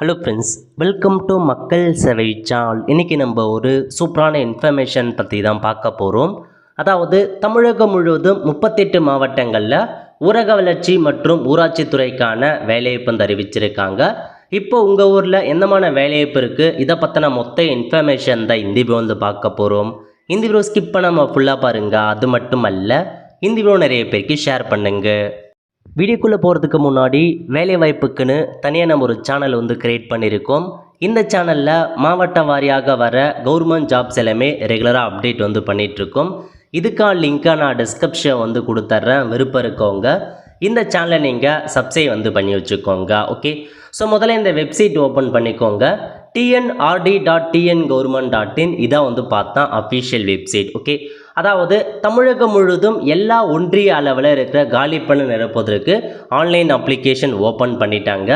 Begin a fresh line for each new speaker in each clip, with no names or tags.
Hello friends, welcome to மக்கள் சேவை channel. இன்றைக்கி நம்ம ஒரு சூப்பரான இன்ஃபர்மேஷன் பற்றி தான் பார்க்க போகிறோம். அதாவது தமிழகம் முழுவதும் 38 மாவட்டங்களில் ஊரக வளர்ச்சி மற்றும் ஊராட்சி துறைக்கான வேலைவாய்ப்பு வந்து அறிவிச்சிருக்காங்க. இப்போ உங்கள் ஊரில் எந்தமான வேலைவாய்ப்பு இருக்குது, இதை பற்றின மொத்த இன்ஃபர்மேஷன் தான் இந்த வீடியோ வந்து பார்க்க போகிறோம். இந்த வீடியோ ஸ்கிப் பண்ணாமல் ஃபுல்லாக பாருங்கள். அது மட்டும் அல்ல, இந்த வீடியோ நிறைய பேருக்கு ஷேர் பண்ணுங்கள். வீடியோக்குள்ளே போகிறதுக்கு முன்னாடி வேலை வாய்ப்புக்குன்னு தனியாக நம்ம ஒரு சேனல் வந்து க்ரியேட் பண்ணியிருக்கோம். இந்த சேனலில் மாவட்ட வாரியாக வர கவர்மெண்ட் ஜாப்ஸ் எல்லாமே ரெகுலராக அப்டேட் வந்து பண்ணிகிட்ருக்கோம். இதுக்கான லிங்க்கை நான் டிஸ்கிரிப்ஷன் வந்து கொடுத்துட்றேன். விருப்பம் இருக்கவங்க இந்த சேனலை நீங்கள் சப்ஸ்கிரைப் வந்து பண்ணி வச்சுக்கோங்க. ஓகே, ஸோ முதல்ல இந்த வெப்சைட் ஓப்பன் பண்ணிக்கோங்க. tnrd.tngovernment.in இதான் வந்து பார்த்தா அஃபிஷியல் வெப்சைட். ஓகே, அதாவது தமிழகம் முழுவதும் எல்லா ஒன்றிய அளவில் இருக்கிற காலி பணி நிரப்புவதற்கு ஆன்லைன் அப்ளிகேஷன் ஓப்பன் பண்ணிட்டாங்க.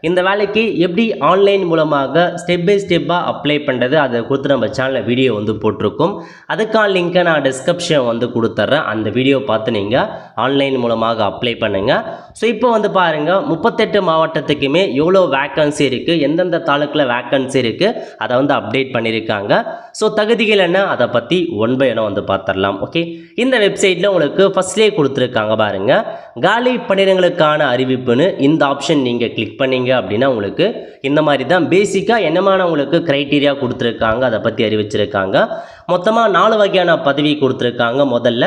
இந்த வேலைக்கு எப்படி ஆன்லைன் மூலமாக ஸ்டெப் பை ஸ்டெப்பாக அப்ளை பண்ணுறது அதை கொடுத்து நம்ம சேனலில் வீடியோ வந்து போட்டிருக்கோம். அதுக்கான லிங்க்கை நான் டிஸ்கிரிப்ஷன் வந்து கொடுத்துட்றேன். அந்த வீடியோ பார்த்து நீங்கள் ஆன்லைன் மூலமாக அப்ளை பண்ணுங்கள். ஸோ இப்போ வந்து பாருங்கள், 38 மாவட்டத்துக்குமே எவ்வளோ வேக்கன்சி இருக்குது, எந்தெந்த தாலுக்கில் வேக்கன்சி இருக்குது, அதை வந்து அப்டேட் பண்ணியிருக்காங்க. ஸோ தகுதிகள் என்ன, அதை பற்றி ஒன் பை ஒன் வந்து பார்த்துடலாம். ஓகே, இந்த வெப்சைட்டில் உங்களுக்கு ஃபஸ்ட்லேயே கொடுத்துருக்காங்க பாருங்கள், காலி பணியிடங்களுக்கான அறிவிப்புன்னு. இந்த ஆப்ஷன் நீங்கள் கிளிக் பண்ணீங்க அப்படின்னா உங்களுக்கு இந்த மாதிரி தான் பேசிக்காக என்னமான உங்களுக்கு க்ரைட்டீரியா கொடுத்துருக்காங்க, அதை பற்றி அறிவிச்சிருக்காங்க. மொத்தமாக 4 வகையான பதவி கொடுத்துருக்காங்க. முதல்ல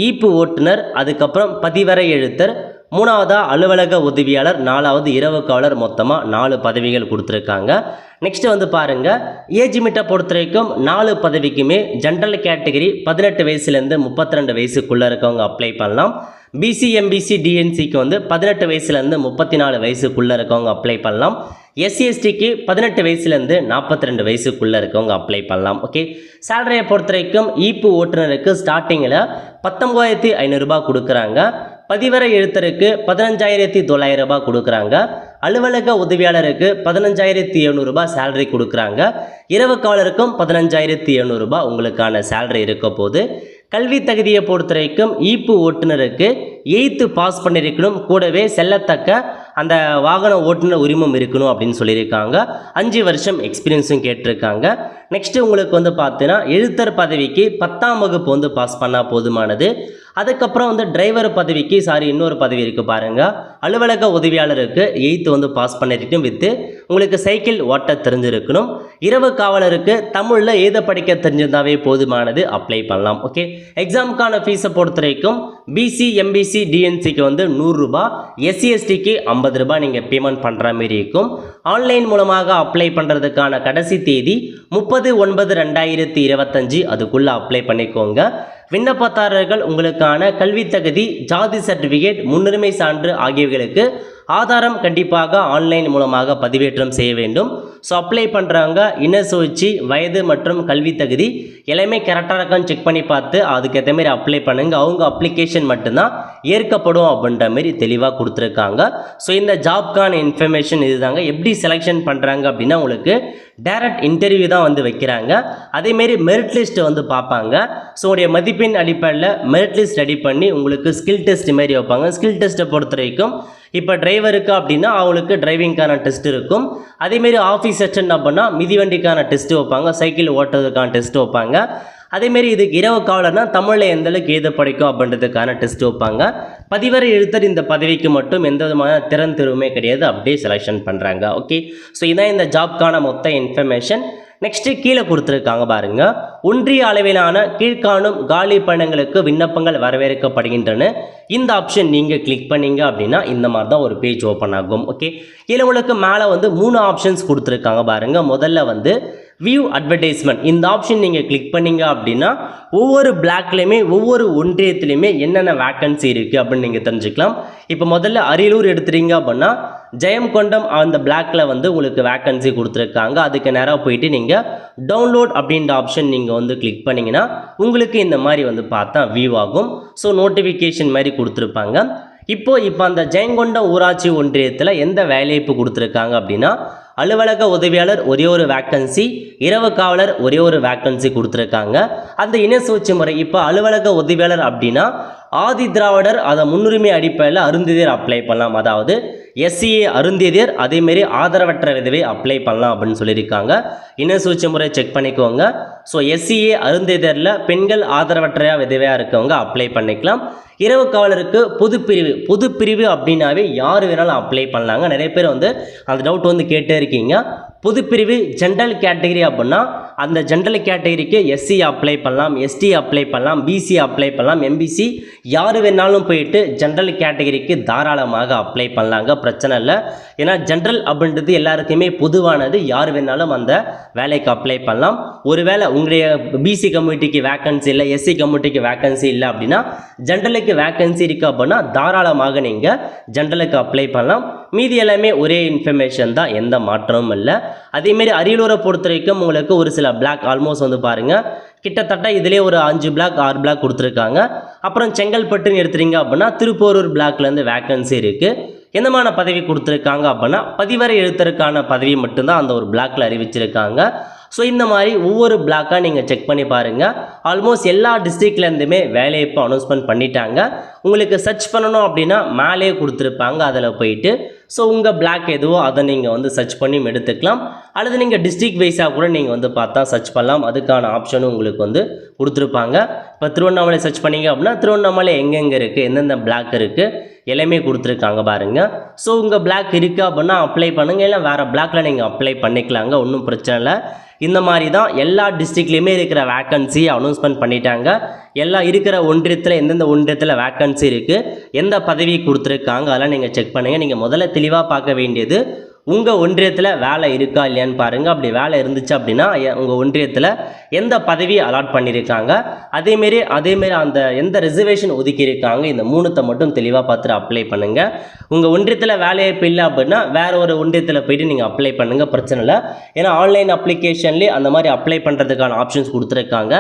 ஈப்பு ஓட்டுநர், அதுக்கப்புறம் பதிவரை எழுத்தர், 3வதா அலுவலக உதவியாளர், 4வது இரவு காவலர். மொத்தமாக 4 பதவிகள் கொடுத்துருக்காங்க. நெக்ஸ்ட்டு வந்து பாருங்கள், ஏஜ் லிமிட்டை பொறுத்த வரைக்கும் 4 பதவிக்குமே ஜென்ரல் கேட்டகரி 18 வயசுலேருந்து 32 வயசுக்குள்ளே இருக்கவங்க அப்ளை பண்ணலாம். பிசி எம்பிசி டிஎன்சிக்கு வந்து 18 வயசுலேருந்து 34 வயசுக்குள்ளே இருக்கவங்க அப்ளை பண்ணலாம். எஸ்சிஎஸ்டிக்கு 18 வயசுலேருந்து 42 வயசுக்குள்ளே இருக்கவங்க அப்ளை பண்ணலாம். ஓகே, சேலரியை பொறுத்த வரைக்கும் ஈப்பு ஓட்டுநருக்கு ஸ்டார்டிங்கில் 19,500 ரூபாய் கொடுக்குறாங்க. பதிவரை எழுத்தருக்கு 15,900 ரூபாய் கொடுக்குறாங்க. அலுவலக உதவியாளருக்கு 15,700 ரூபாய் சேலரி கொடுக்குறாங்க. இரவு காவலருக்கும் 15,700 ரூபாய் உங்களுக்கான சேலரி இருக்க போது. கல்வி தகுதியை பொறுத்த வரைக்கும் ஈப்பு ஓட்டுநருக்கு 8th பாஸ் பண்ணியிருக்கணும், கூடவே செல்லத்தக்க அந்த வாகன ஓட்டுநர் உரிமம் இருக்கணும் அப்படின்னு சொல்லியிருக்காங்க. 5 வருஷம் எக்ஸ்பீரியன்ஸும் கேட்டிருக்காங்க. நெக்ஸ்ட்டு உங்களுக்கு வந்து பார்த்தீங்கன்னா எழுத்தர் பதவிக்கு 10ஆம் வகுப்பு வந்து பாஸ் பண்ணால் போதுமானது. அதுக்கப்புறம் வந்து டிரைவர் பதவிக்கு இன்னொரு பதவி இருக்குது பாருங்கள், அலுவலக உதவியாளருக்கு 8th வந்து பாஸ் பண்ணியிருக்கணும், வித்து உங்களுக்கு சைக்கிள் ஓட்ட தெரிஞ்சிருக்கணும். இரவு காவலருக்கு தமிழில் எழுத படிக்க தெரிஞ்சிருந்தாவே போதுமானது, அப்ளை பண்ணலாம். ஓகே, எக்ஸாமுக்கான ஃபீஸை பொறுத்த வரைக்கும் பிசி எம்பிசி டிஎன்சிக்கு வந்து 100 ரூபாய், எஸ்சிஎஸ்டிக்கு 50 ரூபாய் நீங்கள் பேமெண்ட் பண்ணுற மாரி இருக்கும். ஆன்லைன் மூலமாக அப்ளை பண்ணுறதுக்கான கடைசி தேதி 30/9/2025, அதுக்குள்ளே அப்ளை பண்ணிக்கோங்க. விண்ணப்பதாரர்கள் உங்களுக்கான கல்வி தகுதி, ஜாதி சர்டிஃபிகேட், முன்னுரிமை சான்று ஆகியவைகளுக்கு ஆதாரம் கண்டிப்பாக ஆன்லைன் மூலமாக பதிவேற்றம் செய்ய வேண்டும். ஸோ அப்ளை பண்ணுறவங்க இன்னர் சுழற்சி, வயது மற்றும் கல்வி தகுதி எல்லாமே கரெக்டாக இருக்கான்னு செக் பண்ணி பார்த்து அதுக்கேற்ற மாரி அப்ளை பண்ணுங்கள். அவங்க அப்ளிகேஷன் மட்டும்தான் ஏற்கப்படும் அப்படின்ற மாரி தெளிவாக கொடுத்துருக்காங்க. ஸோ இந்த ஜாப்க்கான இன்ஃபர்மேஷன் இதுதாங்க. எப்படி செலெக்ஷன் பண்ணுறாங்க அப்படின்னா உங்களுக்கு டைரக்ட் இன்டர்வியூ தான் வந்து வைக்கிறாங்க. அதேமாரி மெரிட் லிஸ்ட் வந்து பார்ப்பாங்க. ஸோ உடைய மதிப்பெண் அடிப்படையில் மெரிட் லிஸ்ட் ரெடி பண்ணி உங்களுக்கு ஸ்கில் டெஸ்ட் மாரி வைப்பாங்க. ஸ்கில் டெஸ்ட்டை பொறுத்த வரைக்கும் இப்போ டிரைவருக்கு அப்படின்னா அவங்களுக்கு டிரைவிங்கான டெஸ்ட் இருக்கும். அதேமாரி ஆஃபீஸ் செக்ஷன் அப்படின்னா மிதிவண்டிக்கான டெஸ்ட்டு வைப்பாங்க, சைக்கிள் ஓட்டுறதுக்கான டெஸ்ட்டு வைப்பாங்க. அதேமாரி இதுக்கு இரவு காவலர்னா தமிழில் எந்த அளவுக்கு எழுத படிக்கும் அப்படின்றதுக்கான டெஸ்ட் வைப்பாங்க. பதிவரை எழுத்தர் இந்த பதவிக்கு மட்டும் எந்த விதமான திறன் தெருவுமே கிடையாது, அப்படியே செலெக்ஷன் பண்ணுறாங்க. ஓகே, ஸோ இதான் இந்த ஜாப்க்கான மொத்த இன்ஃபர்மேஷன். நெக்ஸ்ட்டு கீழே கொடுத்துருக்காங்க பாருங்கள், ஒன்றிய அளவிலான கீழ்காணும் காலி பணியிடங்களுக்கு விண்ணப்பங்கள் வரவேற்கப்படுகின்றன. இந்த ஆப்ஷன் நீங்கள் கிளிக் பண்ணீங்க அப்படின்னா இந்த மாதிரி தான் ஒரு பேஜ் ஓப்பன் ஆகும். ஓகே, இதில் உங்களுக்கு மேலே வந்து 3 ஆப்ஷன்ஸ் கொடுத்துருக்காங்க பாருங்கள். முதல்ல வந்து வியூ அட்வர்டைஸ்மெண்ட், இந்த ஆப்ஷன் நீங்கள் கிளிக் பண்ணீங்க அப்படின்னா ஒவ்வொரு பிளாக்லேயுமே ஒவ்வொரு ஒன்றியத்துலேயுமே என்னென்ன வேக்கன்சி இருக்குது அப்படின்னு நீங்கள் தெரிஞ்சுக்கலாம். இப்போ முதல்ல அரியலூர் எடுத்துறீங்க அப்படின்னா ஜெயம்கொண்டம் அந்த பிளாக்கில் வந்து உங்களுக்கு வேக்கன்சி கொடுத்துருக்காங்க. அதுக்கு நேராக போயிட்டு நீங்கள் டவுன்லோட் அப்படின்ற ஆப்ஷன் நீங்கள் வந்து கிளிக் பண்ணிங்கன்னா உங்களுக்கு இந்த மாதிரி வந்து பார்த்தா வியூ ஆகும். ஸோ நோட்டிஃபிகேஷன் மாதிரி கொடுத்துருப்பாங்க. இப்போ அந்த ஜெயங்கொண்டம் ஊராட்சி ஒன்றியத்தில் எந்த வேலைவாய்ப்பு கொடுத்துருக்காங்க அப்படின்னா அலுவலக உதவியாளர் ஒரே ஒரு வேக்கன்சி, இரவு காவலர் ஒரே ஒரு வேக்கன்சி கொடுத்துருக்காங்க. அந்த இன சூழ்ச்சி முறை இப்போ அலுவலக உதவியாளர் அப்படின்னா ஆதி திராவிடர் அதை முன்னுரிமை அடிப்படையில் அருந்ததியர் அப்ளை பண்ணலாம். அதாவது எஸ்சிஏ அருந்ததியர் அதேமாரி ஆதரவற்ற விதவை அப்ளை பண்ணலாம் அப்படின்னு சொல்லியிருக்காங்க. இன்னும் சூழ்ச்சி முறை செக் பண்ணிக்கோங்க. ஸோ எஸ்சிஏ அருந்ததியரில் பெண்கள் ஆதரவற்ற விதவையாக இருக்கவங்க அப்ளை பண்ணிக்கலாம். இரவு காவலருக்கு பொதுப்பிரிவு அப்படின்னாவே யார் வேணாலும் அப்ளை பண்ணலாங்க. நிறைய பேர் வந்து அந்த டவுட் வந்து கேட்டே இருக்கீங்க. பொதுப்பிரிவு ஜென்ரல் கேட்டகரி அப்படின்னா அந்த ஜென்ரல் கேட்டகரிக்கு எஸ்சி அப்ளை பண்ணலாம், எஸ்டி அப்ளை பண்ணலாம், பிசி அப்ளை பண்ணலாம், எம்பிசி யார் வேணாலும் போயிட்டு ஜென்ரல் கேட்டகரிக்கு தாராளமாக அப்ளை பண்ணலாங்க, பிரச்சனை இல்லை. ஏன்னா ஜென்ரல் அப்படின்றது எல்லாருக்குமே பொதுவானது, யார் வேணாலும் அந்த வேலைக்கு அப்ளை பண்ணலாம். ஒருவேளை உங்களுடைய பிசி கம்யூனிட்டிக்கு வேக்கன்சி இல்லை, எஸ்சி கம்யூனிட்டிக்கு வேக்கன்சி இல்லை அப்படின்னா ஜென்ரலுக்கு வேக்கன்சி இருக்குது அப்படின்னா தாராளமாக நீங்கள் ஜென்ரலுக்கு அப்ளை பண்ணலாம். மீதி எல்லாமே ஒரே இன்ஃபர்மேஷன் தான், எந்த மாற்றமும் இல்லை. அதேமாரி அரியலூரை பொறுத்த வரைக்கும் உங்களுக்கு ஒரு சில பிளாக் ஆல்மோஸ்ட் வந்து பாருங்கள் கிட்டத்தட்ட இதிலே ஒரு 5 பிளாக் 6 பிளாக் கொடுத்துருக்காங்க. அப்புறம் செங்கல்பட்டுன்னு எடுத்துறீங்க அப்படின்னா திருப்போரூர் பிளாக்லேருந்து வேக்கன்சி இருக்குது. என்னமான பதவி கொடுத்துருக்காங்க அப்படின்னா பதிவரை எழுத்தருக்கான பதவி மட்டும்தான் அந்த ஒரு பிளாக்ல அறிவிச்சிருக்காங்க. ஸோ இந்த மாதிரி ஒவ்வொரு பிளாக்காக நீங்கள் செக் பண்ணி பாருங்கள். ஆல்மோஸ்ட் எல்லா டிஸ்ட்ரிக்ட்லேருந்துமே வேலையை இப்போ அனௌன்ஸ்மெண்ட் பண்ணிட்டாங்க. உங்களுக்கு சர்ச் பண்ணணும் அப்படின்னா மேலே கொடுத்துருப்பாங்க, அதில் போயிட்டு ஸோ உங்கள் பிளாக் எதுவோ அதை நீங்கள் வந்து சர்ச் பண்ணி எடுத்துக்கலாம். அல்லது நீங்கள் டிஸ்ட்ரிக்ட் வைஸாக கூட நீங்கள் வந்து பார்த்தா சர்ச் பண்ணலாம். அதுக்கான ஆப்ஷனும் உங்களுக்கு வந்து கொடுத்துருப்பாங்க. இப்போ திருவண்ணாமலை சர்ச் பண்ணிங்க அப்படின்னா திருவண்ணாமலை எங்கெங்கே இருக்குது, எந்தெந்த பிளாக் இருக்குது எல்லாமே கொடுத்துருக்காங்க பாருங்கள். ஸோ உங்கள் பிளாக் இருக்குது அப்படின்னா அப்ளை பண்ணுங்கள், இல்லை வேறு பிளாக்கில் நீங்கள் அப்ளை பண்ணிக்கலாங்க, ஒன்றும் பிரச்சனை இல்லை. இந்த மாதிரி தான் எல்லா டிஸ்ட்ரிக்ட்லேயுமே இருக்கிற வேக்கன்சியை அனௌன்ஸ்மெண்ட் பண்ணிட்டாங்க. எல்லா இருக்கிற ஒன்றியத்தில் எந்தெந்த ஒன்றியத்தில் வேக்கன்சி இருக்குது, எந்த பதவி கொடுத்துருக்காங்க, அதெல்லாம் நீங்கள் செக் பண்ணுங்கள். நீங்கள் முதல்ல தெளிவாக பார்க்க வேண்டியது உங்கள் ஒன்றியத்தில் வேலை இருக்கா இல்லையான்னு பாருங்கள். அப்படி வேலை இருந்துச்சு அப்படின்னா உங்கள் ஒன்றியத்தில் எந்த பதவி அலாட் பண்ணியிருக்காங்க, அதேமாரி அந்த எந்த ரிசர்வேஷன் ஒதுக்கியிருக்காங்க, இந்த 3 மட்டும் தெளிவாக பார்த்துட்டு அப்ளை பண்ணுங்கள். உங்கள் ஒன்றியத்தில் வேலைவாய்ப்பு இல்லை அப்படின்னா வேறு ஒரு ஒன்றியத்தில் போய்ட்டு நீங்கள் அப்ளை பண்ணுங்கள், பிரச்சனை இல்லை. ஏன்னா ஆன்லைன் அப்ளிகேஷன்லேயே அந்த மாதிரி அப்ளை பண்ணுறதுக்கான ஆப்ஷன்ஸ் கொடுத்துருக்காங்க.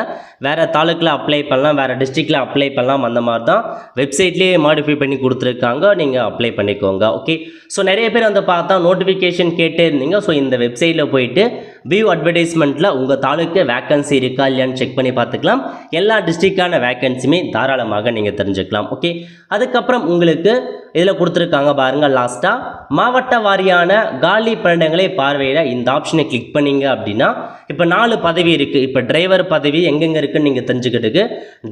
வேறு தாலுக்கில் அப்ளை பண்ணலாம், வேறு டிஸ்ட்ரிக்டில் அப்ளை பண்ணலாம், அந்த மாதிரி தான் வெப்சைட்லேயே மாடிஃபை பண்ணி கொடுத்துருக்காங்க. நீங்கள் அப்ளை பண்ணிக்கோங்க. ஓகே, ஸோ நிறைய பேர் வந்து பார்த்தா நோட்டிஃபிகேஷன் கேட்டே இருந்தீங்க. ஸோ இந்த வெப்சைட்டில் போயிட்டு வியூ அட்வர்டைஸ்மெண்ட்டில் உங்கள் தாலுக்கு வேக்கன்சி இருக்கா இல்லையான்னு செக் பண்ணி பார்த்துக்கலாம். எல்லா டிஸ்ட்ரிக்டான வேக்கன்சியுமே தாராளமாக நீங்கள் தெரிஞ்சுக்கலாம். ஓகே, அதுக்கப்புறம் உங்களுக்கு இதில் கொடுத்துருக்காங்க பாருங்கள், லாஸ்ட்டாக மாவட்ட வாரியான காலி பணியிடங்களை பார்வையிட இந்த ஆப்ஷனை கிளிக் பண்ணிங்க அப்படின்னா இப்போ 4 பதவி இருக்குது. இப்போ டிரைவர் பதவி எங்கெங்கே இருக்குதுன்னு நீங்கள் தெரிஞ்சுக்கிட்டுக்கு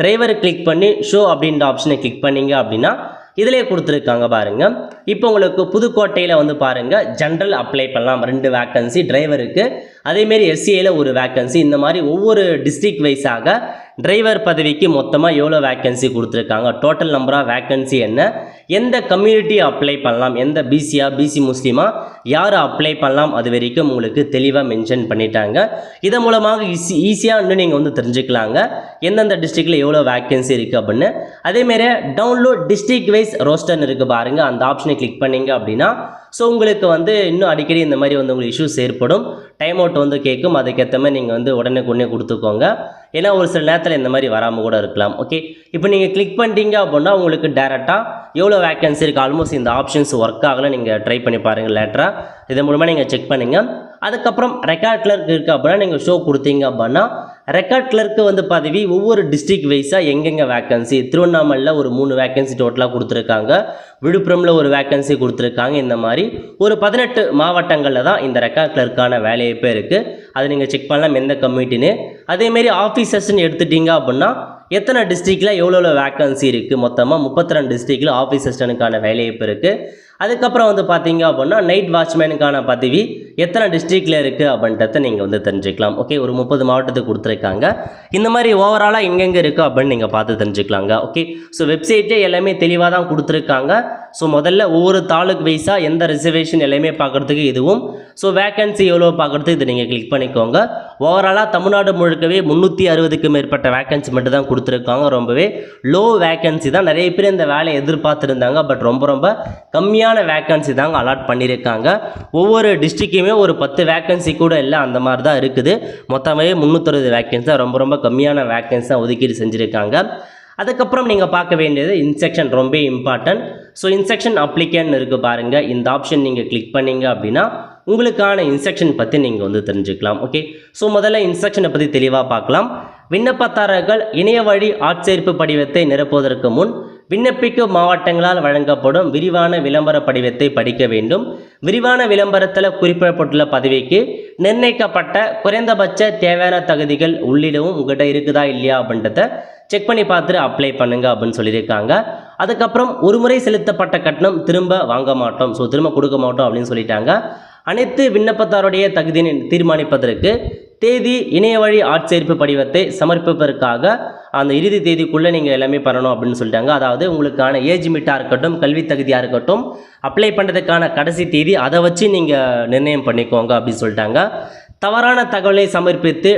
டிரைவர் கிளிக் பண்ணி ஷோ அப்படின்ற ஆப்ஷனை கிளிக் பண்ணிங்க அப்படின்னா இதிலே கொடுத்துருக்காங்க பாருங்கள். இப்போ உங்களுக்கு புதுக்கோட்டையில் வந்து பாருங்கள் ஜென்ரல் அப்ளை பண்ணலாம், 2 வேக்கன்சி டிரைவருக்கு. அதேமாரி எஸ்சிஏல ஒரு வேக்கன்சி. இந்த மாதிரி ஒவ்வொரு டிஸ்ட்ரிக்ட் வைஸாக டிரைவர் பதவிக்கு மொத்தமாக எவ்வளோ வேக்கன்சி கொடுத்துருக்காங்க, டோட்டல் நம்பர் ஆஃப் வேக்கன்சி என்ன, எந்த கம்யூனிட்டி அப்ளை பண்ணலாம், எந்த பிசியா பிசி முஸ்லீமா யார் அப்ளை பண்ணலாம், அது வரைக்கும் உங்களுக்கு தெளிவாக மென்ஷன் பண்ணிட்டாங்க. இதன் மூலமாக ஈஸியாக இன்னும் நீங்கள் வந்து தெரிஞ்சுக்கலாங்க எந்தெந்த டிஸ்ட்ரிக்டில் எவ்வளோ வேக்கன்சி இருக்குது அப்படின்னு. அதேமாரி டவுன்லோட் டிஸ்ட்ரிக்ட் வைஸ் ரோஸ்டர்னு இருக்குது பாருங்கள், அந்த ஆப்ஷனை கிளிக் பண்ணிங்க அப்படின்னா ஸோ உங்களுக்கு வந்து இன்னும் அடிக்கடி இந்த மாதிரி வந்து உங்களுக்கு இஷ்யூஸ் ஏற்படும், டைம் அவுட் வந்து கேட்கும். அதுக்கேற்ற மாதிரி நீங்கள் வந்து உடனே கொடுத்துக்கோங்க. ஏன்னா ஒரு சில நேரத்தில் இந்த மாதிரி வராமல் கூட இருக்கலாம். ஓகே, இப்போ நீங்கள் கிளிக் பண்ணிட்டீங்க அப்படின்னா உங்களுக்கு டேரெக்டாக எவ்வளோ வேக்கன்சி இருக்குது, ஆல்மோஸ்ட் இந்த ஆப்ஷன்ஸ் ஒர்க் ஆகலை, நீங்கள் ட்ரை பண்ணி பாருங்கள் லேட்டராக. இதன் மூலமாக நீங்கள் செக் பண்ணுங்கள். அதுக்கப்புறம் ரெக்கார்ட் கிளர்க் இருக்குது அப்படின்னா நீங்கள் ஷோ கொடுத்தீங்க அப்படின்னா ரெக்கார்ட் கிளர்க்கு வந்து பதவி ஒவ்வொரு டிஸ்ட்ரிக்ட் வைஸாக எங்கெங்கே வேக்கன்சி, திருவண்ணாமலையில் ஒரு 3 வேக்கன்சி டோட்டலாக கொடுத்துருக்காங்க, விழுப்புரமில் ஒரு வேக்கன்சி கொடுத்துருக்காங்க. இந்த மாதிரி ஒரு 18 மாவட்டங்களில் தான் இந்த ரெக்கார்ட் கிளர்க்கான வேலைவாய்ப்பே இருக்குது. அதை நீங்கள் செக் பண்ணலாம் எந்த கம்யூனிட்டின்னு. அதேமாரி ஆஃபீஸர்ஸ்ன்னு எடுத்துட்டிங்க அப்படின்னா எத்தனை டிஸ்ட்ரிக்டில் எவ்வளோ வேக்கன்சி இருக்குது, மொத்தமாக 32 டிஸ்ட்ரிக்டில் ஆஃபீஸ் அசிஸ்டன்ட்டுக்கான வேலைவாய்ப்பு இருக்குது. அதுக்கப்புறம் வந்து பார்த்தீங்க அப்படின்னா நைட் வாட்ச்மேனுக்கான பதவி எத்தனை டிஸ்ட்ரிக்டில் இருக்குது அப்படின்றத நீங்கள் வந்து தெரிஞ்சுக்கலாம். ஓகே, ஒரு 30 மாவட்டத்துக்கு கொடுத்துருக்காங்க. இந்த மாதிரி ஓவராலாக எங்கெங்கே இருக்குது அப்படின்னு நீங்கள் பார்த்து தெரிஞ்சுக்கலாங்க. ஓகே, ஸோ வெப்சைட்டே எல்லாமே தெளிவாக தான் கொடுத்துருக்காங்க. ஸோ முதல்ல ஒவ்வொரு தாலுக்கு வைஸாக எந்த ரிசர்வேஷன் எல்லாமே பார்க்குறதுக்கு இதுவும், ஸோ வேக்கன்சி எவ்வளோ பார்க்குறதுக்கு இதை நீங்கள் கிளிக் பண்ணிக்கோங்க. ஓவராலாக தமிழ்நாடு முழுக்கவே 360க்கும் மேற்பட்ட வேக்கன்சி மட்டும் தான் கொடுத்துருக்காங்க. ரொம்பவே லோ வேக்கன்சி தான். நிறைய பேர் இந்த வேலையை எதிர்பார்த்துருந்தாங்க, பட் ரொம்ப கம்மியான வேக்கன்சி தாங்க அலாட் பண்ணியிருக்காங்க. ஒவ்வொரு டிஸ்ட்ரிக்ட்டுமே ஒரு 10 வேக்கன்சி கூட இல்லை, அந்த மாதிரி தான் இருக்குது. மொத்தமே 360 வேக்கன்சி தான், ரொம்ப கம்மியான வேக்கன்சி தான் ஒதுக்கீடு செஞ்சுருக்காங்க. அதுக்கப்புறம் நீங்கள் பார்க்க வேண்டியது இன்செக்ஷன், ரொம்ப இம்பார்ட்டன்ட். ஸோ இன்செக்ஷன் அப்ளிகேஷன் இருக்குது பாருங்கள், இந்த ஆப்ஷன் நீங்கள் கிளிக் பண்ணிங்க அப்படின்னா உங்களுக்கான இன்ஸ்ட்ரக்ஷன் பற்றி நீங்கள் வந்து தெரிஞ்சுக்கலாம். ஓகே, ஸோ முதல்ல இன்ஸ்ட்ரக்ஷனை பற்றி தெளிவாக பார்க்கலாம். விண்ணப்பதாரர்கள் இணைய வழி ஆட்சேர்ப்பு படிவத்தை நிரப்புவதற்கு முன் விண்ணப்பிக்கும் மாவட்டங்களால் வழங்கப்படும் விரிவான விளம்பர படிவத்தை படிக்க வேண்டும். விரிவான விளம்பரத்தில் குறிப்பிடப்பட்டுள்ள பதவிக்கு நிர்ணயிக்கப்பட்ட குறைந்தபட்ச தேவையான தகுதிகள் உள்ளிடவும் உங்கள்கிட்ட இருக்குதா இல்லையா அப்படின்றத செக் பண்ணி பார்த்துட்டு அப்ளை பண்ணுங்க அப்படின்னு சொல்லியிருக்காங்க. அதுக்கப்புறம் ஒரு முறை செலுத்தப்பட்ட கட்டணம் திரும்ப வாங்க மாட்டோம், ஸோ திரும்ப கொடுக்க மாட்டோம் அப்படின்னு சொல்லிட்டாங்க. அனைத்து விண்ணப்பத்தாருடைய தகுதியை தீர்மானிப்பதற்கு தேதி இணைய வழி ஆட்சேர்ப்பு படிவத்தை சமர்ப்பிப்பதற்காக அந்த இறுதி தேதிக்குள்ளே நீங்கள் எல்லாமே பண்ணணும் அப்படின்னு சொல்லிட்டாங்க. அதாவது உங்களுக்கான ஏஜ் மிட்டாக இருக்கட்டும், கல்வி தகுதியாக இருக்கட்டும், அப்ளை பண்ணுறதுக்கான கடைசி தேதி அதை வச்சு நீங்கள் நிர்ணயம் பண்ணிக்கோங்க அப்படின்னு சொல்லிட்டாங்க. தவறான தகவலை சமர்ப்பித்து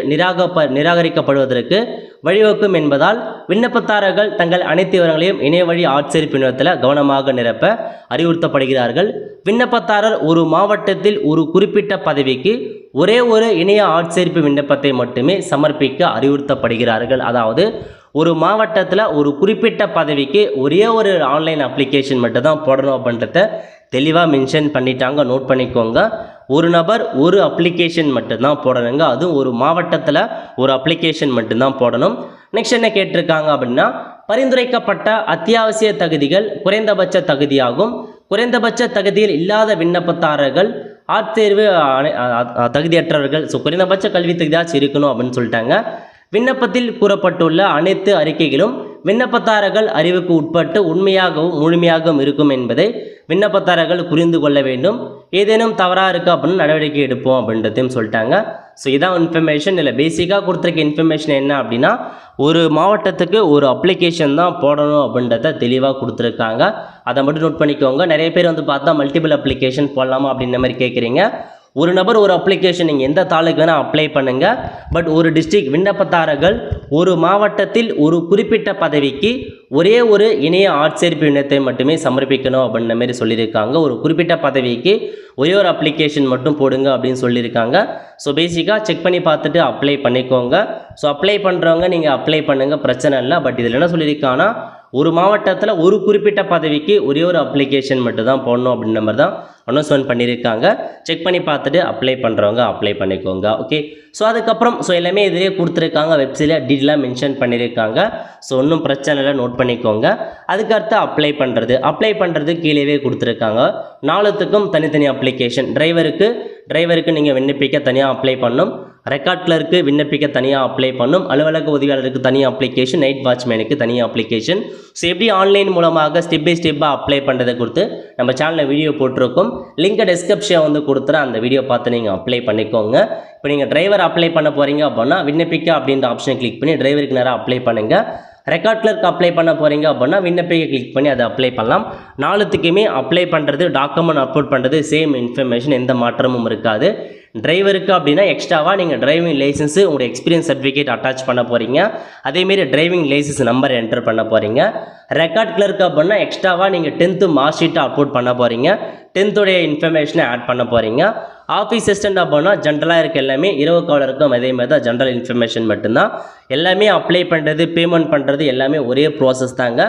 நிராகரிக்கப்படுவதற்கு வழிவகுக்கும் என்பதால் விண்ணப்பதாரர்கள் தங்கள் அனைத்து விவரங்களையும் இணைய வழி ஆட்சேர்ப்பு விண்ணப்பத்தில் கவனமாக நிரப்ப அறிவுறுத்தப்படுகிறார்கள். விண்ணப்பதாரர் ஒரு மாவட்டத்தில் ஒரு குறிப்பிட்ட பதவிக்கு ஒரே ஒரு இணைய ஆட்சேர்ப்பு விண்ணப்பத்தை மட்டுமே சமர்ப்பிக்க அறிவுறுத்தப்படுகிறார்கள். அதாவது ஒரு மாவட்டத்தில் ஒரு குறிப்பிட்ட பதவிக்கு ஒரே ஒரு ஆன்லைன் அப்ளிகேஷன் மட்டும் தான் போடணும் அப்படின்றத தெளிவாக மென்ஷன் பண்ணிட்டாங்க. நோட் பண்ணிக்கோங்க. ஒரு நபர் ஒரு அப்ளிகேஷன் மட்டும்தான் போடணுங்க. அதுவும் ஒரு மாவட்டத்தில் ஒரு அப்ளிகேஷன் மட்டும்தான் போடணும். நெக்ஸ்ட் என்ன கேட்டிருக்காங்க அப்படின்னா, பரிந்துரைக்கப்பட்ட அத்தியாவசிய தகுதிகள் குறைந்தபட்ச தகுதியாகும். குறைந்தபட்ச தகுதியில் இல்லாத விண்ணப்பதாரர்கள் ஆட்சேர்வு தகுதியற்றவர்கள், ஸோ குறைந்தபட்ச கல்வி தகுதியாச்சும் இருக்கணும் அப்படின்னு சொல்லிட்டாங்க. விண்ணப்பத்தில் கூறப்பட்டுள்ள அனைத்து அறிக்கைகளும் விண்ணப்பதாரர்கள் அறிவுக்கு உட்பட்டு உண்மையாகவும் முழுமையாகவும் இருக்கும் என்பதை விண்ணப்பதாரர்கள் புரிந்து கொள்ள வேண்டும். ஏதேனும் தவறாக இருக்குது அப்படின்னு நடவடிக்கை எடுப்போம் அப்படின்றதையும் சொல்லிட்டாங்க. ஸோ இதான் இன்ஃபர்மேஷன். இல்லை பேசிக்காக கொடுத்துருக்க இன்ஃபர்மேஷன் என்ன அப்படின்னா, ஒரு மாவட்டத்துக்கு ஒரு அப்ளிகேஷன் தான் போடணும் அப்படின்றத தெளிவாக கொடுத்துருக்காங்க. அதை மட்டும் நோட் பண்ணிக்கோங்க. நிறைய பேர் பார்த்தா மல்டிபிள் அப்ளிகேஷன் போடலாமா அப்படின்ற மாதிரி கேட்குறீங்க. ஒரு நபர் ஒரு அப்ளிகேஷன் நீங்கள் எந்த தாளுக்கு வேணால் அப்ளை பண்ணுங்கள். பட் ஒரு டிஸ்ட்ரிக்ட் விண்ணப்பதாரர்கள் ஒரு மாவட்டத்தில் ஒரு குறிப்பிட்ட பதவிக்கு ஒரே ஒரு இணைய ஆட்சேர்ப்பு விண்ணப்பத்தை மட்டுமே சமர்ப்பிக்கணும் அப்படின்ற மாதிரி சொல்லியிருக்காங்க. ஒரு குறிப்பிட்ட பதவிக்கு ஒரே ஒரு அப்ளிகேஷன் மட்டும் போடுங்க அப்படின்னு சொல்லியிருக்காங்க. ஸோ பேசிக்காக செக் பண்ணி பார்த்துட்டு அப்ளை பண்ணிக்கோங்க. ஸோ அப்ளை பண்ணுறவங்க நீங்கள் அப்ளை பண்ணுங்கள், பிரச்சனை இல்லை. பட் இதில் என்ன சொல்லியிருக்காங்கன்னா, ஒரு மாவட்டத்தில் ஒரு குறிப்பிட்ட பதவிக்கு ஒரே ஒரு அப்ளிகேஷன் மட்டும் தான் போடணும் அப்படின்ற மாதிரி தான் அனௌன்ஸ்மெண்ட் பண்ணியிருக்காங்க. செக் பண்ணி பார்த்துட்டு அப்ளை பண்ணுறவங்க அப்ளை பண்ணிக்கோங்க. ஓகே, ஸோ அதுக்கப்புறம் எல்லாமே இதிலே கொடுத்துருக்காங்க. வெப்சைட்டில் டீட்டெயிலாக மென்ஷன் பண்ணியிருக்காங்க. ஸோ ஒன்றும் பிரச்சனை இல்லை, நோட் பண்ணிக்கோங்க. அதுக்கடுத்து அப்ளை பண்ணுறது கீழேவே கொடுத்துருக்காங்க. 4த்துக்கும் தனித்தனி அப்ளிகேஷன். டிரைவருக்கு நீங்கள் விண்ணப்பிக்க தனியாக அப்ளை பண்ணணும். ரெக்கார்ட் கிளர்க்கு விண்ணப்பிக்க தனியாக அப்ளை பண்ணும். அலுவலக உதவியாளருக்கு தனியாக அப்ளிகேஷன். நைட் வாட்ச்மேனுக்கு தனியாக அப்ளிகேஷன். ஸோ எப்படி ஆன்லைன் மூலமாக ஸ்டெப் பை ஸ்டெப்பாக அப்ளை பண்ணுறதை கொடுத்து நம்ம சேனலில் வீடியோ போட்டிருக்கோம். லிங்கை டிஸ்கிரிப்ஷன் கொடுத்துறேன். அந்த வீடியோ பார்த்து நீங்கள் அப்ளை பண்ணிக்கோங்க. இப்போ நீங்கள் டிரைவர் அப்ளை பண்ண போகிறீங்க அப்படின்னா விண்ணப்பிக்க அப்படின்ற ஆப்ஷனை கிளிக் பண்ணி டிரைவருக்கு நேராக அப்ளை பண்ணுங்கள். ரெக்கார்ட் கிளர்க்கு அப்ளை பண்ண போகிறீங்க அப்படின்னா விண்ணப்பிக்க கிளிக் பண்ணி அதை அப்ளை பண்ணலாம். 4த்துக்குமே அப்ளை பண்ணுறது, டாக்குமெண்ட் அப்லோட் பண்ணுறது சேம் இன்ஃபர்மேஷன், எந்த மாற்றமும் இருக்காது. டிரைவருக்கு அப்படின்னா எக்ஸ்ட்ராவாக நீங்கள் டிரைவிங் லைசன்ஸு, உங்களுடைய எக்ஸ்பீரியன்ஸ் சர்டிஃபிகேட் அட்டாச் பண்ண போகிறீங்க. அதேமாரி டிரைவிங் லைசன்ஸ் நம்பர் என்டர் பண்ண போகிறீங்க. ரெக்கார்ட் கிளர்க்கு அப்படின்னா எக்ஸ்ட்ராவாக நீங்கள் 10th மார்க் ஷீட்டை அப்லோட் பண்ண போகிறீங்க. 10th இன்ஃபர்மேஷனை ஆட் பண்ண போகிறீங்க. ஆஃபீஸ் அசிஸ்டன்ட் அப்படின்னா ஜென்ரலாக இருக்க எல்லாமே, இரவு காலருக்கும் அதே மாதிரி தான் ஜென்ரல் இன்ஃபர்மேஷன் மட்டும்தான். எல்லாமே அப்ளை பண்ணுறது, பேமெண்ட் பண்ணுறது எல்லாமே ஒரே ப்ராசஸ் தாங்க.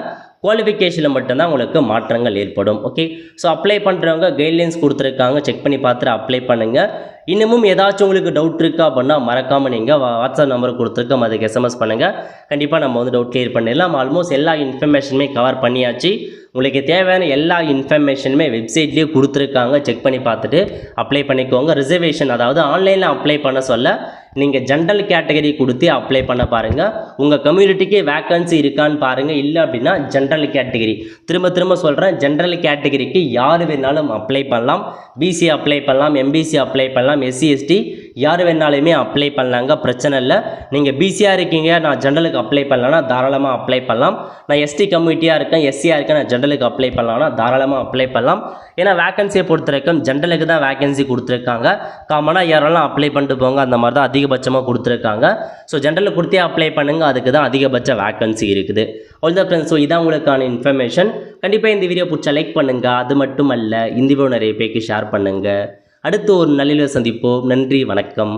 குவாலிஃபிகேஷனில் மட்டும்தான் உங்களுக்கு மாற்றங்கள் ஏற்படும். ஓகே, ஸோ அப்ளை பண்ணுறவங்க கைட்லைன்ஸ் கொடுத்துருக்காங்க. செக் பண்ணி பார்த்துட்டு அப்ளை பண்ணுங்கள். இன்னமும் ஏதாச்சும் உங்களுக்கு டவுட் இருக்கா அப்படின்னா மறக்காமல் நீங்கள் வாட்ஸ்அப் நம்பர் கொடுத்துருக்கோம், அதுக்கு எஸ்எம்எஸ் பண்ணுங்கள். கண்டிப்பாக நம்ம டவுட் கிளியர் பண்ணிடலாம். ஆல்மோஸ்ட் எல்லா இன்ஃபர்மேஷனுமே கவர் பண்ணியாச்சு. உங்களுக்கு தேவையான எல்லா இன்ஃபர்மேஷனுமே வெப்சைட்லேயே கொடுத்துருக்காங்க. செக் பண்ணி பார்த்துட்டு அப்ளை பண்ணிக்கோங்க. ரிசர்வேஷன், அதாவது ஆன்லைனில் அப்ளை பண்ண சொல்ல நீங்கள் ஜென்ரல் கேட்டகரி கொடுத்து அப்ளை பண்ண பாருங்கள். உங்கள் கம்யூனிட்டிக்கு வேக்கன்சி இருக்கான்னு பாருங்கள். இல்லை அப்படின்னா ஜென்ரல் கேட்டகரி, திரும்ப சொல்கிறேன், ஜென்ரல் கேட்டகரிக்கு யார் வேணாலும் அப்ளை பண்ணலாம். பிசி அப்ளை பண்ணலாம், எம்பிசி அப்ளை பண்ணலாம், எஸ்சி எஸ்டி யார் வேணாலுமே அப்ளை பண்ணலாங்க, பிரச்சனை இல்லை. நீங்கள் பிசியாக இருக்கீங்க, நான் ஜென்ரலுக்கு அப்ளை பண்ணலான்னா தாராளமாக அப்ளை பண்ணலாம். நான் எஸ்டி கம்யூனிட்டியாக இருக்கேன், எஸ்சியாக இருக்கேன், நான் ஜென்ரலுக்கு அப்ளை பண்ணலாம்னா தாராளமாக அப்ளை பண்ணலாம். ஏன்னா வேக்கன்சியை பொறுத்தவரைக்கும் ஜென்ரலுக்கு தான் வேக்கன்சி கொடுத்துருக்காங்க. காமனாக யாரெல்லாம் அப்ளை பண்ணிட்டு போங்க, அந்த மாதிரி தான் அதிகபட்சமாக கொடுத்துருக்காங்க. ஸோ ஜென்ரலுக்கு கொடுத்தே அப்ளை பண்ணுங்கள், அதுக்கு தான் அதிகபட்ச வேக்கன்சி இருக்குது. ஆல் த ஃப்ரெண்ட்ஸ், ஸோ இதான் உங்களுக்கான இன்ஃபர்மேஷன். கண்டிப்பாக இந்த வீடியோ பிடிச்சா லைக் பண்ணுங்கள். அது மட்டும் அல்ல, இந்த வீடியோ நிறைய பேருக்கு ஷேர் பண்ணுங்கள். அடுத்து ஒரு நல்ல சந்திப்போம். நன்றி, வணக்கம்.